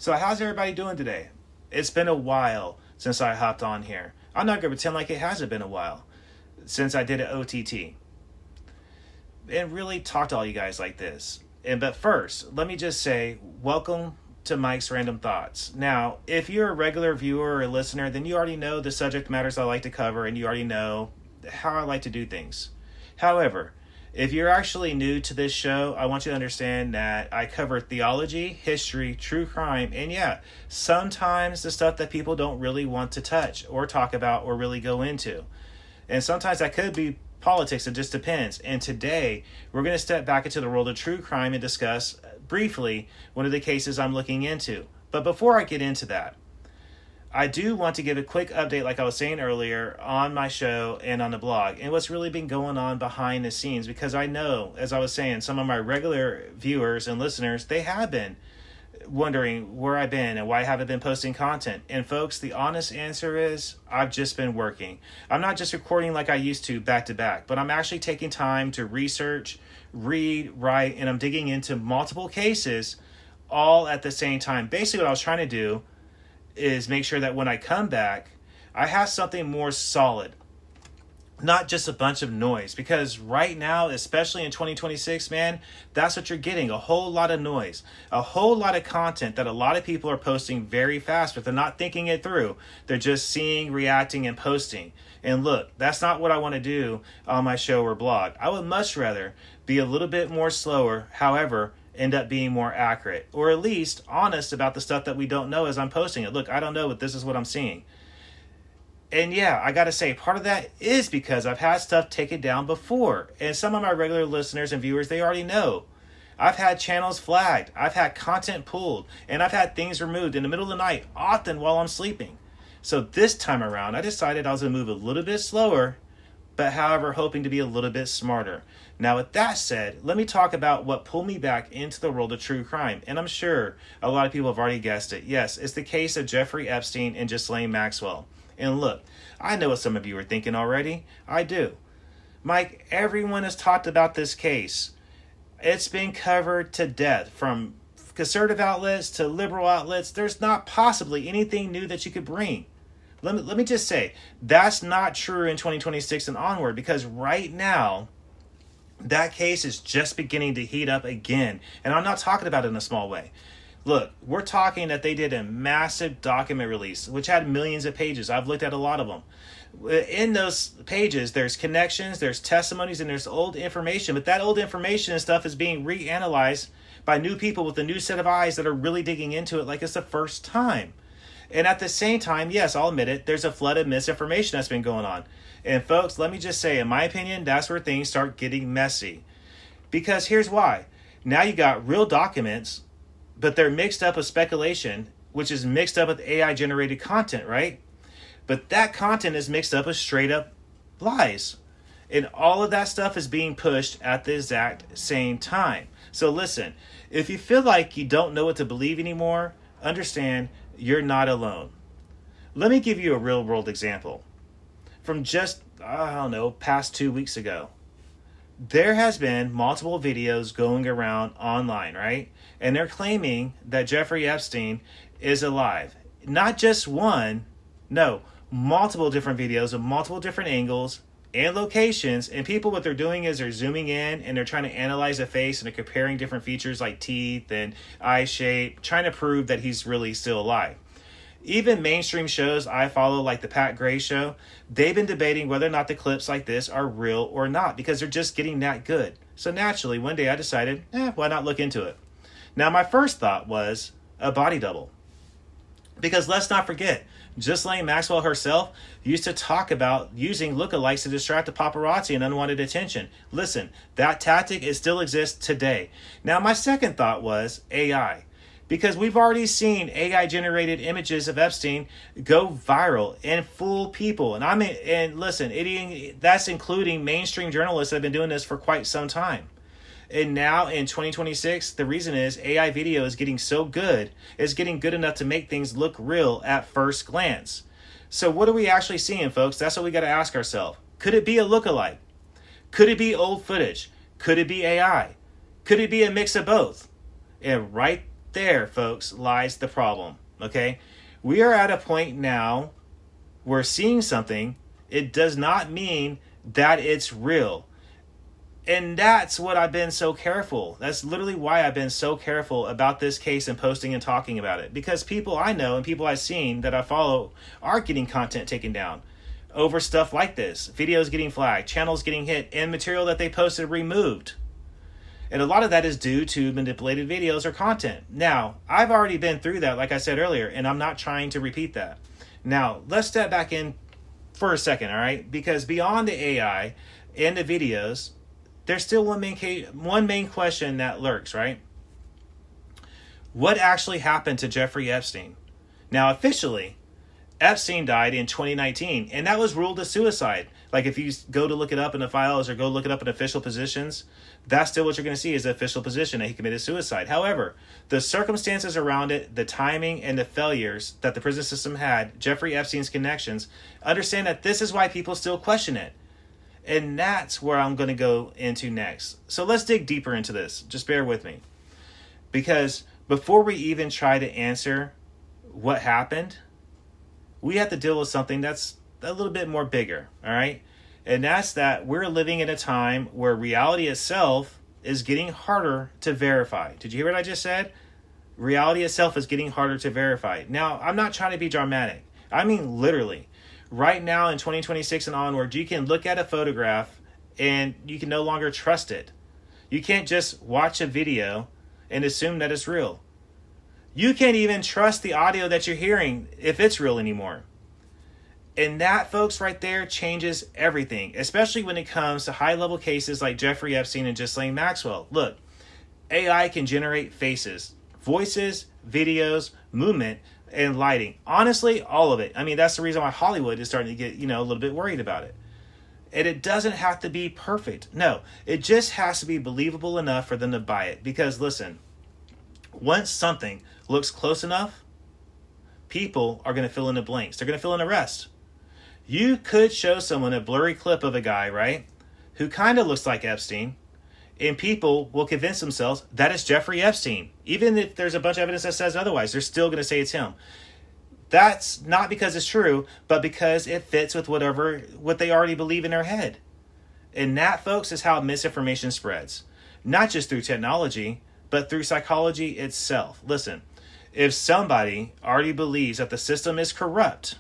So how's everybody doing today? It's been a while since I hopped on here. I'm not going to pretend like it hasn't been a while since I did an OTT and really talked to all you guys like this. But first, let me just say, welcome to Mike's Random Thoughts. Now, if you're a regular viewer or listener, then you already know the subject matters I like to cover and you already know how I like to do things. However, if you're actually new to this show, I want you to understand that I cover theology, history, true crime, and yeah, sometimes the stuff that people don't really want to touch or talk about or really go into. And sometimes that could be politics, it just depends. And today, we're going to step back into the world of true crime and discuss briefly one of the cases I'm looking into. But before I get into that, I do want to give a quick update, like I was saying earlier, on my show and on the blog, and what's really been going on behind the scenes, because I know, as I was saying, some of my regular viewers and listeners, they have been wondering where I've been and why I haven't been posting content. And folks, the honest answer is I've just been working. I'm not just recording like I used to back to back, but I'm actually taking time to research, read, write, and I'm digging into multiple cases all at the same time. Basically, what I was trying to do is make sure that when I come back, I have something more solid, not just a bunch of noise. Because right now, especially in 2026, man, that's what you're getting. A whole lot of noise, a whole lot of content that a lot of people are posting very fast, but they're not thinking it through. They're just seeing, reacting, and posting. And look, that's not what I want to do on my show or blog. I would much rather be a little bit more slower, however, end up being more accurate, or at least honest about the stuff that we don't know as I'm posting it. Look, I don't know, but this is what I'm seeing. And yeah, I got to say, part of that is because I've had stuff taken down before. And some of my regular listeners and viewers, they already know. I've had channels flagged. I've had content pulled. And I've had things removed in the middle of the night, often while I'm sleeping. So this time around, I decided I was going to move a little bit slower, but however, hoping to be a little bit smarter. Now, with that said, let me talk about what pulled me back into the world of true crime. And I'm sure a lot of people have already guessed it. Yes, it's the case of Jeffrey Epstein and Ghislaine Maxwell. And look, I know what some of you are thinking already. I do. Mike, everyone has talked about this case. It's been covered to death, from conservative outlets to liberal outlets. There's not possibly anything new that you could bring. Let me just say, that's not true in 2026 and onward, because right now, that case is just beginning to heat up again. And I'm not talking about it in a small way. Look, we're talking that they did a massive document release, which had millions of pages. I've looked at a lot of them. In those pages, there's connections, there's testimonies, and there's old information. But that old information and stuff is being reanalyzed by new people with a new set of eyes that are really digging into it like it's the first time. And at the same time, yes, I'll admit it, there's a flood of misinformation that's been going on. And folks, let me just say, in my opinion, that's where things start getting messy. Because here's why. Now you got real documents, but they're mixed up with speculation, which is mixed up with AI-generated content, right? But that content is mixed up with straight-up lies. And all of that stuff is being pushed at the exact same time. So listen, if you feel like you don't know what to believe anymore, understand you're not alone. Let me give you a real-world example. From just, past 2 weeks ago. There has been multiple videos going around online, right? And they're claiming that Jeffrey Epstein is alive. Not just one, no, multiple different videos of multiple different angles and locations. And people, what they're doing is they're zooming in and they're trying to analyze a face and they're comparing different features like teeth and eye shape, trying to prove that he's really still alive. Even mainstream shows I follow, like the Pat Gray show, they've been debating whether or not the clips like this are real or not, because they're just getting that good. So naturally, one day I decided, why not look into it? Now, my first thought was a body double. Because let's not forget, Ghislaine Maxwell herself used to talk about using lookalikes to distract the paparazzi and unwanted attention. Listen, that tactic, it still exists today. Now, my second thought was AI. Because we've already seen AI-generated images of Epstein go viral and fool people. And listen, that's including mainstream journalists that have been doing this for quite some time. And now in 2026, the reason is AI video is getting so good, it's getting good enough to make things look real at first glance. So what are we actually seeing, folks? That's what we got to ask ourselves. Could it be a lookalike? Could it be old footage? Could it be AI? Could it be a mix of both? And right there, folks, lies the problem. Okay? We are at a point now where seeing something, it does not mean that it's real. And that's what I've been so careful. That's literally why I've been so careful about this case and posting and talking about it. Because people I know and people I've seen that I follow are getting content taken down over stuff like this. Videos getting flagged, channels getting hit, and material that they posted removed. And a lot of that is due to manipulated videos or content. Now, I've already been through that, like I said earlier, and I'm not trying to repeat that. Now, let's step back in for a second, all right? Because beyond the AI and the videos, there's still one main question that lurks, right? What actually happened to Jeffrey Epstein? Now, officially, Epstein died in 2019, and that was ruled a suicide. Like if you go to look it up in the files or go look it up in official positions, that's still what you're going to see is the official position that he committed suicide. However, the circumstances around it, the timing, and the failures that the prison system had, Jeffrey Epstein's connections, understand that this is why people still question it. And that's where I'm going to go into next. So let's dig deeper into this. Just bear with me. Because before we even try to answer what happened, we have to deal with something that's a little bit more bigger, all right? And that's that we're living in a time where reality itself is getting harder to verify. Did you hear what I just said? Reality itself is getting harder to verify. Now, I'm not trying to be dramatic. I mean literally. Right now in 2026 and onward, you can look at a photograph and you can no longer trust it. You can't just watch a video and assume that it's real. You can't even trust the audio that you're hearing if it's real anymore. And that, folks, right there changes everything, especially when it comes to high-level cases like Jeffrey Epstein and Ghislaine Maxwell. Look, AI can generate faces, voices, videos, movement, and lighting. Honestly, all of it. I mean, that's the reason why Hollywood is starting to get, a little bit worried about it. And it doesn't have to be perfect. No, it just has to be believable enough for them to buy it. Because listen, once something looks close enough, people are going to fill in the blanks. They're going to fill in the rest. You could show someone a blurry clip of a guy, right, who kind of looks like Epstein, and people will convince themselves that it's Jeffrey Epstein. Even if there's a bunch of evidence that says otherwise, they're still going to say it's him. That's not because it's true, but because it fits with what they already believe in their head. And that, folks, is how misinformation spreads. Not just through technology, but through psychology itself. Listen, if somebody already believes that the system is corrupt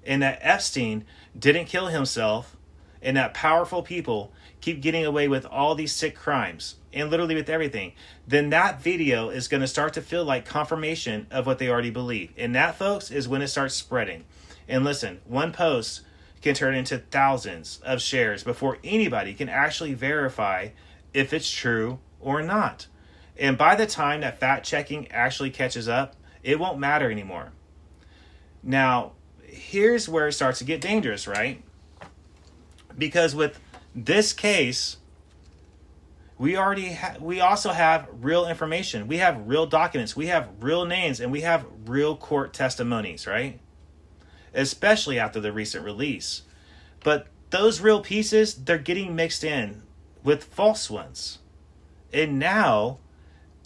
and that Epstein didn't kill himself and that powerful people keep getting away with all these sick crimes and literally with everything, then that video is going to start to feel like confirmation of what they already believe. And that, folks, is when it starts spreading. And listen, one post can turn into thousands of shares before anybody can actually verify if it's true or not. And by the time that fact checking actually catches up, it won't matter anymore. Now, here's where it starts to get dangerous, right? Because with this case, we also have real information. We have real documents. We have real names, and we have real court testimonies, right? Especially after the recent release. But those real pieces, they're getting mixed in with false ones. And now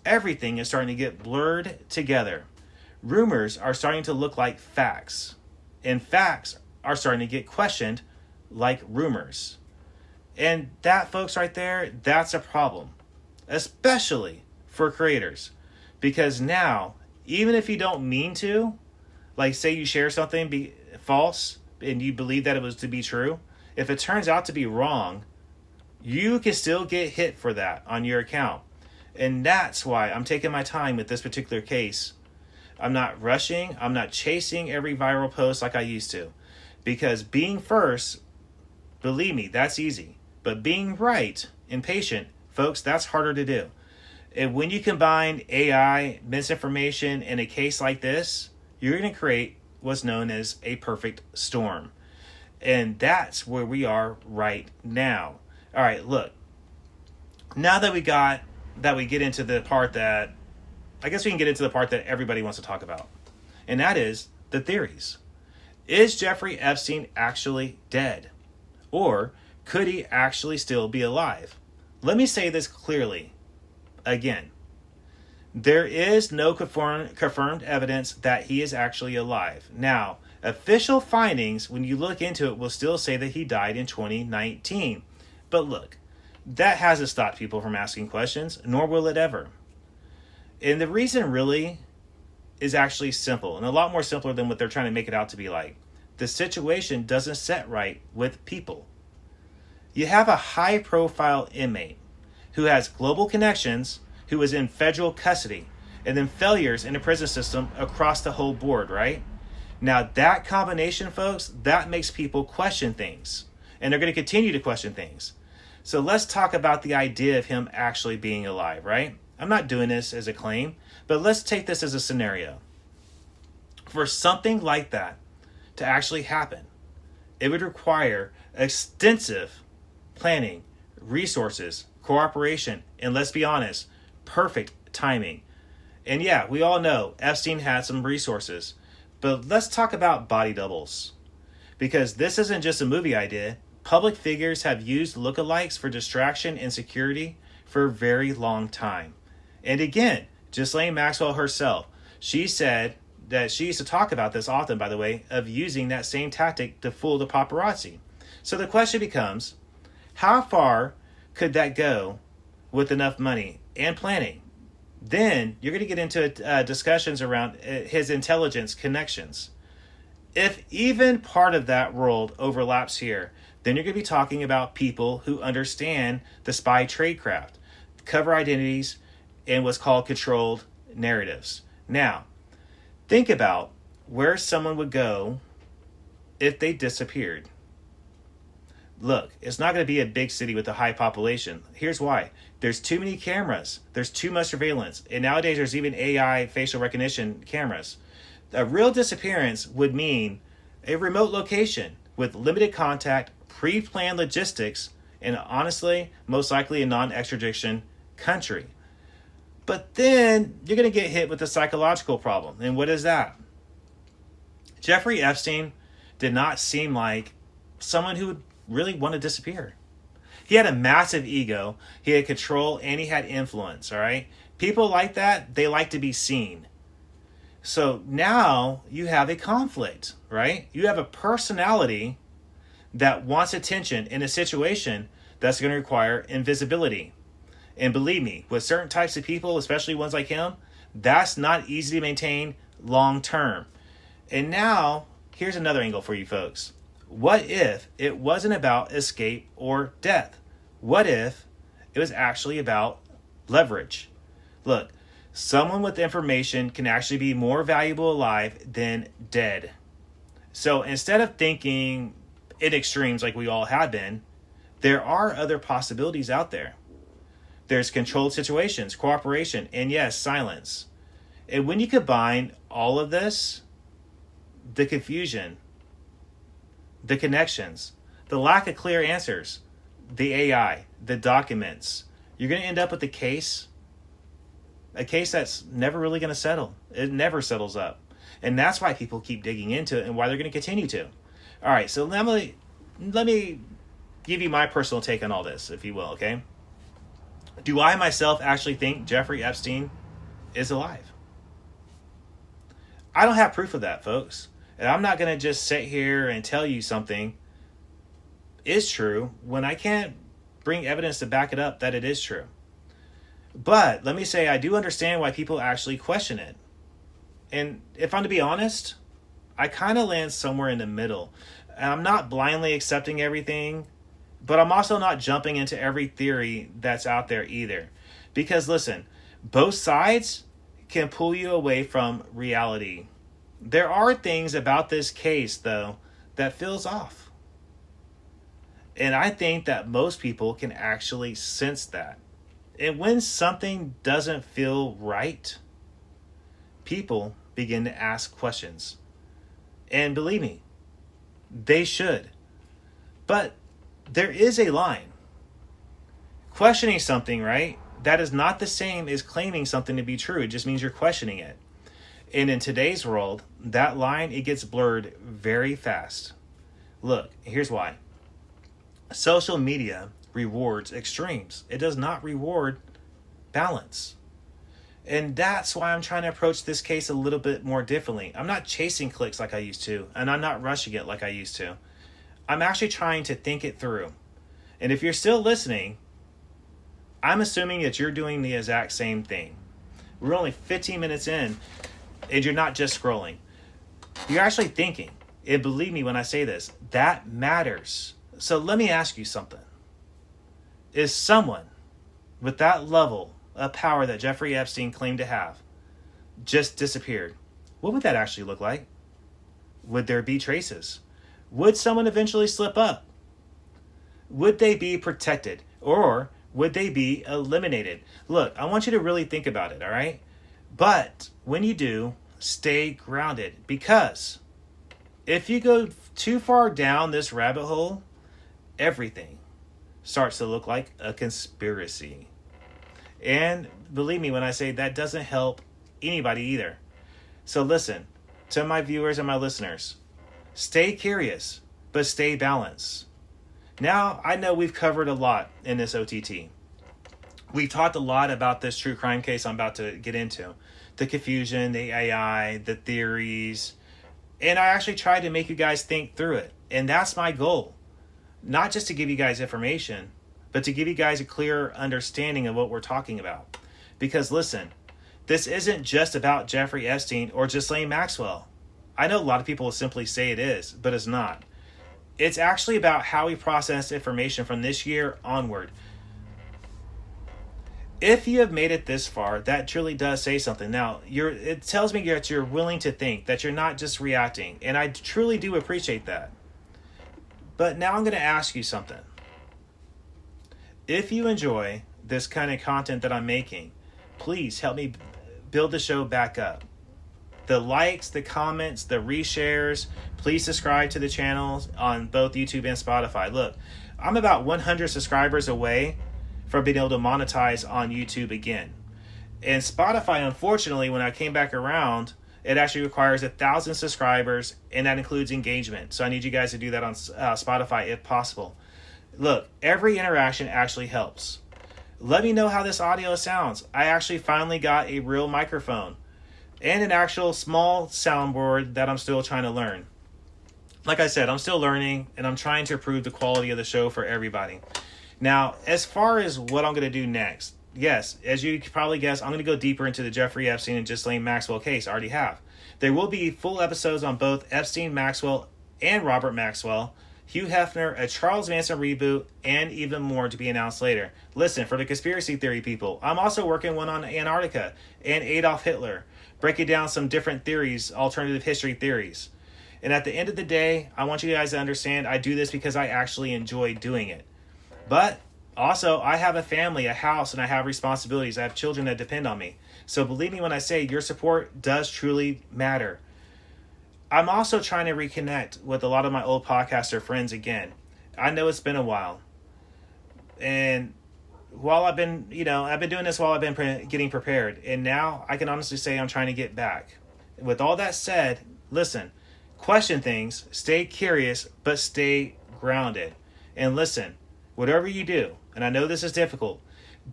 everything is starting to get blurred together. Rumors are starting to look like facts. And facts are starting to get questioned like rumors. And that, folks, right there, that's a problem. Especially for creators. Because now, even if you don't mean to, like say you share something false and you believe that it was to be true, if it turns out to be wrong, you can still get hit for that on your account. And that's why I'm taking my time with this particular case. I'm not rushing. I'm not chasing every viral post like I used to. Because being first, believe me, that's easy. But being right and patient, folks, that's harder to do. And when you combine AI, misinformation, in a case like this, you're going to create what's known as a perfect storm. And that's where we are right now. All right, look. Now that we get into the part that, I guess we can get into the part that everybody wants to talk about. And that is the theories. Is Jeffrey Epstein actually dead? Or could he actually still be alive? Let me say this clearly. Again, There is no confirmed evidence that he is actually alive. Now, official findings, when you look into it, will still say that he died in 2019. But look, that hasn't stopped people from asking questions, nor will it ever. And the reason really is actually simple, and a lot more simpler than what they're trying to make it out to be like. The situation doesn't set right with people. You have a high-profile inmate who has global connections, who is in federal custody, and then failures in the prison system across the whole board, right? Now, that combination, folks, that makes people question things, and they're going to continue to question things. So let's talk about the idea of him actually being alive, right? I'm not doing this as a claim, but let's take this as a scenario. For something like that to actually happen, it would require extensive planning, resources, cooperation, and let's be honest, perfect timing. And yeah, we all know Epstein had some resources, but let's talk about body doubles. Because this isn't just a movie idea. Public figures have used lookalikes for distraction and security for a very long time. And again, Ghislaine Maxwell herself, she said that she used to talk about this often, by the way, of using that same tactic to fool the paparazzi. So the question becomes, how far could that go with enough money and planning? Then you're going to get into discussions around his intelligence connections. If even part of that world overlaps here, then you're going to be talking about people who understand the spy tradecraft, cover identities, and what's called controlled narratives. Now, think about where someone would go if they disappeared. Look, it's not going to be a big city with a high population. Here's why. There's too many cameras. There's too much surveillance. And nowadays there's even AI facial recognition cameras. A real disappearance would mean a remote location with limited contact, pre-planned logistics, and honestly, most likely a non-extradition country. But then you're going to get hit with a psychological problem. And what is that? Jeffrey Epstein did not seem like someone who would really want to disappear. He had a massive ego, he had control, and he had influence, all right? People like that, they like to be seen. So now you have a conflict, right? You have a personality that wants attention in a situation that's going to require invisibility. And believe me, with certain types of people, especially ones like him, that's not easy to maintain long term. And now, here's another angle for you folks. What if it wasn't about escape or death? What if it was actually about leverage? Look, someone with information can actually be more valuable alive than dead. So instead of thinking in extremes like we all have been, there are other possibilities out there. There's controlled situations, cooperation, and yes, silence. And when you combine all of this, the confusion, the connections, the lack of clear answers, the AI, the documents, you're going to end up with a case that's never really going to settle. It never settles up. And that's why people keep digging into it and why they're going to continue to. All right, so let me give you my personal take on all this, if you will, okay? Do I myself actually think Jeffrey Epstein is alive? I don't have proof of that, folks. And I'm not going to just sit here and tell you something is true when I can't bring evidence to back it up that it is true. But let me say, I do understand why people actually question it. And if I'm to be honest, I kind of land somewhere in the middle. And I'm not blindly accepting everything, but I'm also not jumping into every theory that's out there either. Because listen, both sides can pull you away from reality. There are things about this case, though, that feels off. And I think that most people can actually sense that. And when something doesn't feel right, people begin to ask questions. And believe me, they should. But there is a line. Questioning something, right? That is not the same as claiming something to be true. It just means you're questioning it. And in today's world, that line, it gets blurred very fast. Look, here's why. Social media rewards extremes. It does not reward balance. And that's why I'm trying to approach this case a little bit more differently. I'm not chasing clicks like I used to, and I'm not rushing it like I used to. I'm actually trying to think it through. And if you're still listening, I'm assuming that you're doing the exact same thing. We're only 15 minutes in, and you're not just scrolling. You're actually thinking. And believe me when I say this, that matters. So let me ask you something. Is someone with that level of power that Jeffrey Epstein claimed to have just disappeared? What would that actually look like? Would there be traces? Would someone eventually slip up? Would they be protected? Or would they be eliminated? Look, I want you to really think about it, all right? But when you do, stay grounded. Because if you go too far down this rabbit hole, everything starts to look like a conspiracy. And believe me when I say that doesn't help anybody either. So listen, to my viewers and my listeners, stay curious, but stay balanced. Now, I know we've covered a lot in this OTT. We've talked a lot about this true crime case I'm about to get into. The confusion, the AI, the theories. And I actually tried to make you guys think through it. And that's my goal. Not just to give you guys information, but to give you guys a clearer understanding of what we're talking about. Because listen, this isn't just about Jeffrey Epstein or Ghislaine Maxwell. I know a lot of people will simply say it is, but it's not. It's actually about how we process information from this year onward. If you have made it this far, that truly does say something. Now, it tells me that you're willing to think, that you're not just reacting. And I truly do appreciate that. But now I'm going to ask you something. If you enjoy this kind of content that I'm making, please help me build the show back up. The likes, the comments, the reshares. Please subscribe to the channels on both YouTube and Spotify. Look, I'm about 100 subscribers away from being able to monetize on YouTube again. And Spotify, unfortunately, when I came back around, it actually requires 1,000 subscribers, and that includes engagement. So I need you guys to do that on Spotify if possible. Look, every interaction actually helps. Let me know how this audio sounds. I actually finally got a real microphone and an actual small soundboard that I'm still trying to learn. Like I said, I'm still learning, and I'm trying to improve the quality of the show for everybody. Now, as far as what I'm going to do next, yes, as you could probably guess, I'm going to go deeper into the Jeffrey Epstein and Ghislaine Maxwell case. I already have. There will be full episodes on both Epstein, Maxwell, and Robert Maxwell, Hugh Hefner, a Charles Manson reboot, and even more to be announced later. Listen, for the conspiracy theory people, I'm also working one on Antarctica and Adolf Hitler, breaking down some different theories, alternative history theories. And at the end of the day, I want you guys to understand I do this because I actually enjoy doing it. But also, I have a family, a house, and I have responsibilities. I have children that depend on me. So believe me when I say your support does truly matter. I'm also trying to reconnect with a lot of my old podcaster friends again. I know it's been a while. And while I've been doing this while I've been getting prepared. And now I can honestly say I'm trying to get back. With all that said, listen, question things, stay curious, but stay grounded. And listen, whatever you do, and I know this is difficult,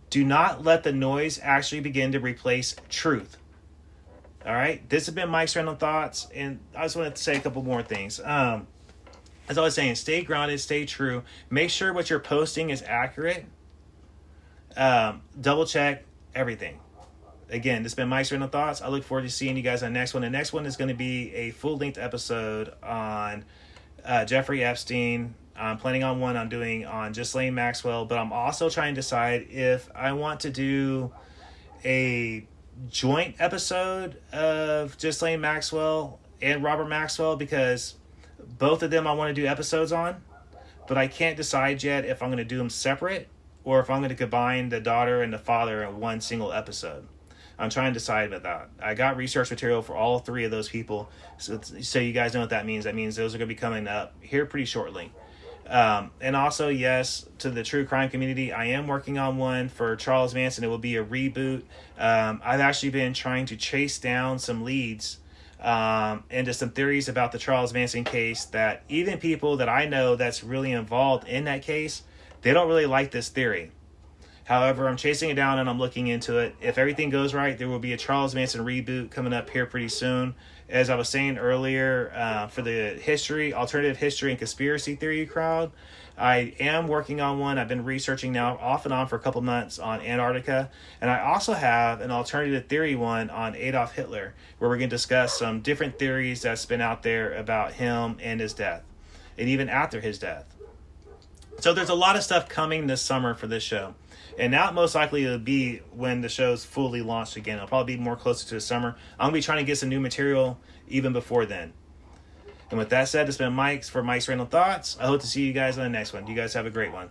do not let the noise actually begin to replace truth. All right? This has been Mike's Random Thoughts, and I just wanted to say a couple more things. As I was saying, stay grounded, stay true. Make sure what you're posting is accurate. Double check everything. Again, this has been Mike's Random Thoughts. I look forward to seeing you guys on the next one. The next one is going to be a full-length episode on Jeffrey Epstein. I'm planning on one I'm doing on Ghislaine Maxwell, but I'm also trying to decide if I want to do a joint episode of Ghislaine Maxwell and Robert Maxwell, because both of them I want to do episodes on, but I can't decide yet if I'm going to do them separate or if I'm going to combine the daughter and the father in one single episode. I'm trying to decide about that. I got research material for all three of those people, so you guys know what that means. That means those are going to be coming up here pretty shortly. And also, yes, to the true crime community, I am working on one for Charles Manson. It will be a reboot. I've actually been trying to chase down some leads into some theories about the Charles Manson case that even people that I know that's really involved in that case, they don't really like this theory. However, I'm chasing it down and I'm looking into it. If everything goes right, there will be a Charles Manson reboot coming up here pretty soon. As I was saying earlier, for the alternative history and conspiracy theory crowd, I am working on one. I've been researching now off and on for a couple months on Antarctica. And I also have an alternative theory one on Adolf Hitler, where we're going to discuss some different theories that's been out there about him and his death, and even after his death. So there's a lot of stuff coming this summer for this show. And now most likely it'll be when the show's fully launched again. It'll probably be more closer to the summer. I'm going to be trying to get some new material even before then. And with that said, it's been Mike's for Mike's Random Thoughts. I hope to see you guys on the next one. You guys have a great one.